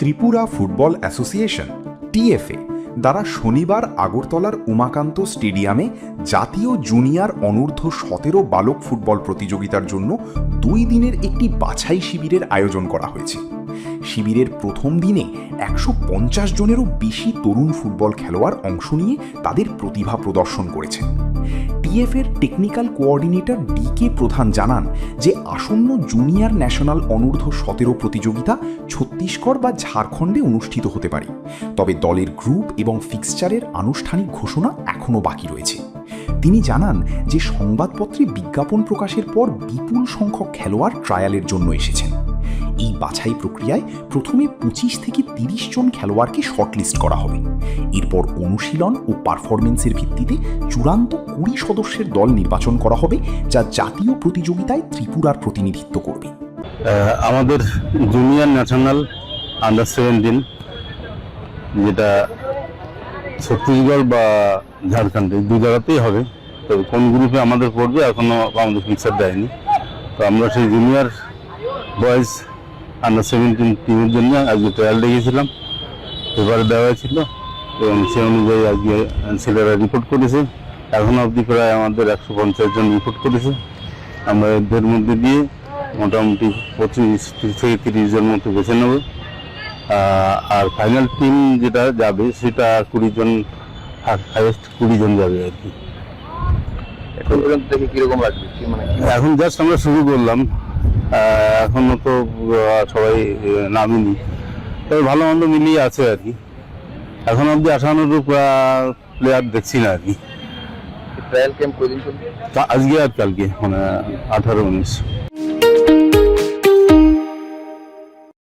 Tripura football association TFA দ্বারা শনিবার আগরতলার উমাকান্ত স্টেডিয়ামে জাতীয় জুনিয়র অনূর্ধ্ব 17 বালক ফুটবল প্রতিযোগিতার জন্য 2 দিনের একটি বাছাই শিবিরের আয়োজন করা হয়েছে। শিবিরের প্রথম দিনে 150 জনেরও বেশি তরুণ ফুটবল খেলোয়াড় অংশ নিয়ে তাদের প্রতিভা প্রদর্শন করেছেন। টিএফএর টেকনিক্যাল কোঅর্ডিনেটর ডি.কে. প্রধান জানান যে আসন্ন জুনিয়র ন্যাশনাল অনূর্ধ্ব 17 প্রতিযোগিতা ছত্তিশগড় বা ঝাড়খণ্ডে অনুষ্ঠিত হতে পারে, তবে দলের গ্রুপ এবং ফিক্সচারের আনুষ্ঠানিক ঘোষণা এখনও বাকি রয়েছে। তিনি জানান যে সংবাদপত্রে বিজ্ঞাপন প্রকাশের পর বিপুল সংখ্যক খেলোয়াড় ট্রায়ালের জন্য এসেছেন। এই বাছাই প্রক্রিয়ায় প্রথমে 25 থেকে 30 জন খেলোয়াড়কে শর্টলিস্ট করা হবে। এরপর অনুশীলন ও পারফরমেন্সের ভিত্তিতে চূড়ান্ত 20 সদস্যের দল নির্বাচন করা হবে, যা জাতীয় প্রতিযোগিতায় ত্রিপুরার প্রতিনিধিত্ব করবে। আমাদের জুনিয়র ন্যাশনাল আন্ডার 17 যেটা ছত্তিশগড় বা ঝাড়খণ্ডে দু জায়গাতেই হবে, তবে কোন গ্রুপে আমাদের পড়বে এখনও আমাদের ফিক্সার দেয়নি। তো আমরা সেই জুনিয়র বয়েজ আন্ডার 17 টিমের জন্য আজকে ট্রায়াল দেখেছিলাম, পেপারে দেওয়া হয়েছিল এবং সে অনুযায়ী আজকে ছেলেরা রিপোর্ট করেছে। এখনও অবধি প্রায় আমাদের 150 জন রিপোর্ট করেছে। আমরা এদের মধ্যে দিয়ে মোটামুটি 25 থেকে 30 জন মতো বেছে নেব, আর ফাইনাল টিম যেটা যাবে সেটা 20 জন, হাইয়েস্ট 20 জন যাবে আর কি। এখন পর্যন্ত দেখে কিরকম লাগবে? এখন জাস্ট আমরা শুরু করলাম, এখনো তো সবাই নামিনি, তবে ভালো মন্দ মিলিয়ে আছে আর কি। এখন অবধি আশানুরূপ প্লেয়ার দেখছি না আর কি। ট্রায়াল ক্যাম্প কদিন চলবে? আজকে আর কালকে, মানে 18-19।